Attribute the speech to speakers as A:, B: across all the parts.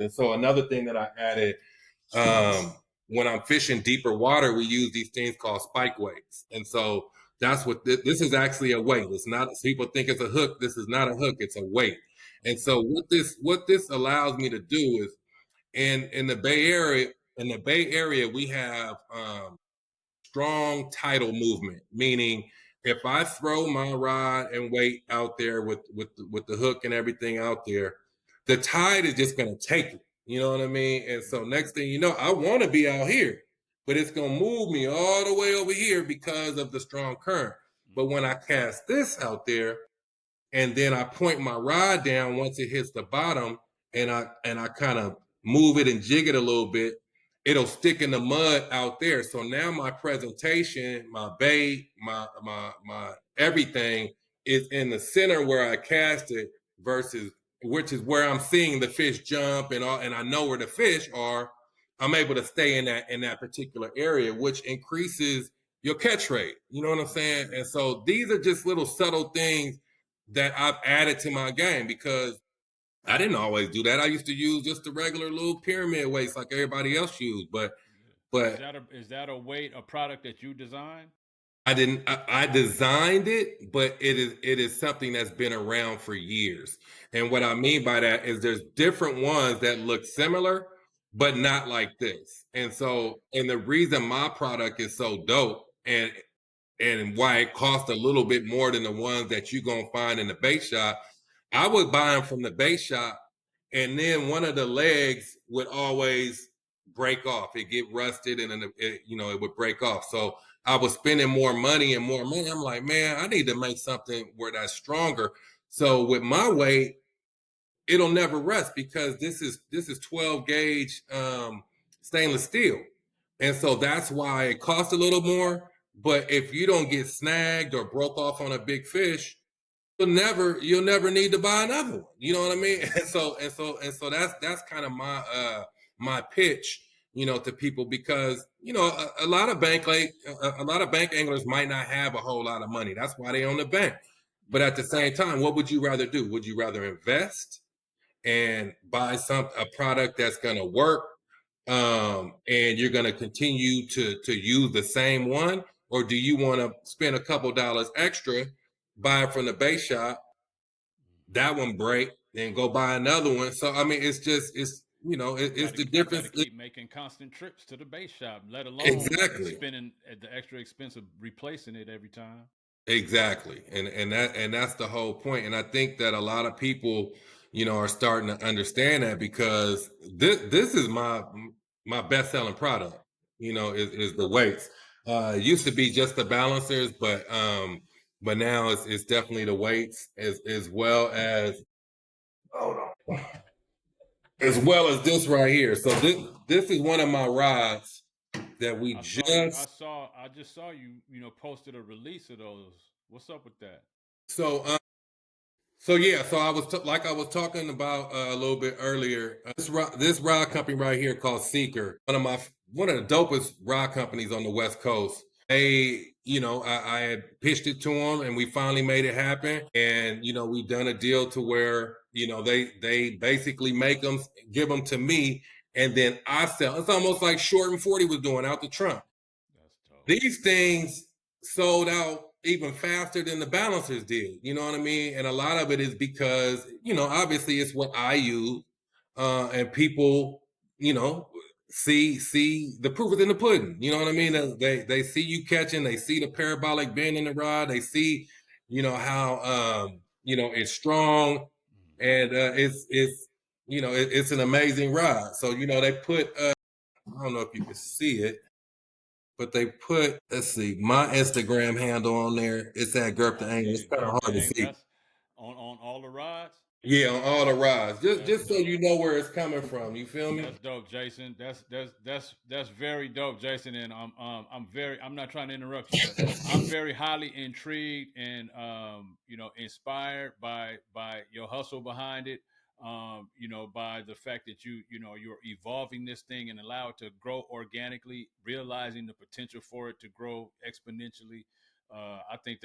A: And so another thing that I added, when I'm fishing deeper water, we use these things called spike weights. And so that's what this is actually a weight. It's not, people think it's a hook. This is not a hook, it's a weight. And so what this allows me to do is in the Bay Area, we have strong tidal movement, meaning if I throw my rod and weight out there with the hook and everything out there, the tide is just gonna take it. You know what I mean? And so next thing you know, I want to be out here, but it's gonna move me all the way over here because of the strong current. But when I cast this out there, and then I point my rod down once it hits the bottom, and I kind of move it and jig it a little bit, it'll stick in the mud out there. So now my presentation, my bait, my everything is in the center where I cast it versus which is where I'm seeing the fish jump and all, and I know where the fish are. I'm able to stay in that particular area, which increases your catch rate. You know what I'm saying? And so these are just little subtle things that I've added to my game because I didn't always do that. I used to use just the regular little pyramid weights like everybody else used,
B: Is
A: but
B: that a weight, a product that you designed?
A: I didn't. I designed it, but it is something that's been around for years. And what I mean by that is there's different ones that look similar, but not like this. And so, and the reason my product is so dope and why it costs a little bit more than the ones that you're gonna find in the bait shop. I would buy them from the bait shop, and then one of the legs would always break off. It get rusted, and then it would break off. So I was spending more money and more money. I'm like, man, I need to make something where that's stronger. So with my weight, it'll never rust because this is 12 gauge stainless steel, and so that's why it costs a little more. But if you don't get snagged or broke off on a big fish, you'll never need to buy another one. You know what I mean? And so that's kind of my pitch, to people because a lot of a lot of bank anglers might not have a whole lot of money. That's why they own the bank. But at the same time, what would you rather do? Would you rather invest and buy a product that's going to work, and you're going to continue to use the same one, or do you want to spend a couple dollars extra, buy it from the base shop, that one break, then go buy another one? So I mean, it's the
B: You
A: difference.
B: got to keep making constant trips to the base shop, let alone
A: Exactly.
B: spending at the extra expense of replacing it every time.
A: Exactly. And that's the whole point. And I think that a lot of people, are starting to understand that because this is my best selling product, is the weights. It used to be just the balancers, but now it's definitely the weights as well as this right here. So this is one of my rods that we
B: I saw you.
A: just
B: I just saw you. Posted a release of those. What's up with that?
A: so So yeah, so like I was talking about a little bit earlier. This rod company right here called Seeker, one of the dopest rod companies on the West Coast. I had pitched it to them, and we finally made it happen. And we done a deal to where they basically make them, give them to me, and then I sell. It's almost like Short and 40 was doing out the trunk.
B: That's dope.
A: These things sold out even faster than the balancers did. You know what I mean? And a lot of it is because, obviously it's what I use. And people, you know, see the proof is in the pudding. You know what I mean? They see you catching, they see the parabolic bend in the rod, they see, how it's strong, and it's an amazing rod. So, they put I don't know if you can see it, but they put, let's see, my Instagram handle on there. It's at Gerp the
B: I
A: Angler.
B: see
A: It's
B: it.
A: kind of
B: Gerp
A: hard
B: the
A: to
B: Angler.
A: see.
B: That's on all the rods.
A: Yeah, on all the rides. Just
B: That's
A: just so
B: dope.
A: you know where it's coming from. You feel me?
B: That's dope, Jason. That's very dope, Jason. And I'm not trying to interrupt you, but I'm very highly intrigued and inspired by your hustle behind it. By the fact that you're evolving this thing and allow it to grow organically, realizing the potential for it to grow exponentially. I think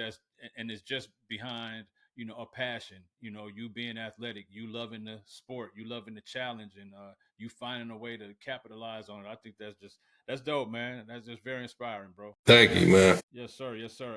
B: and it's just behind a passion. You being athletic, you loving the sport, you loving the challenge, and you finding a way to capitalize on it. I think that's dope, man. That's just very inspiring, bro.
A: Thank you, man.
B: Yes, sir. Yes, sir.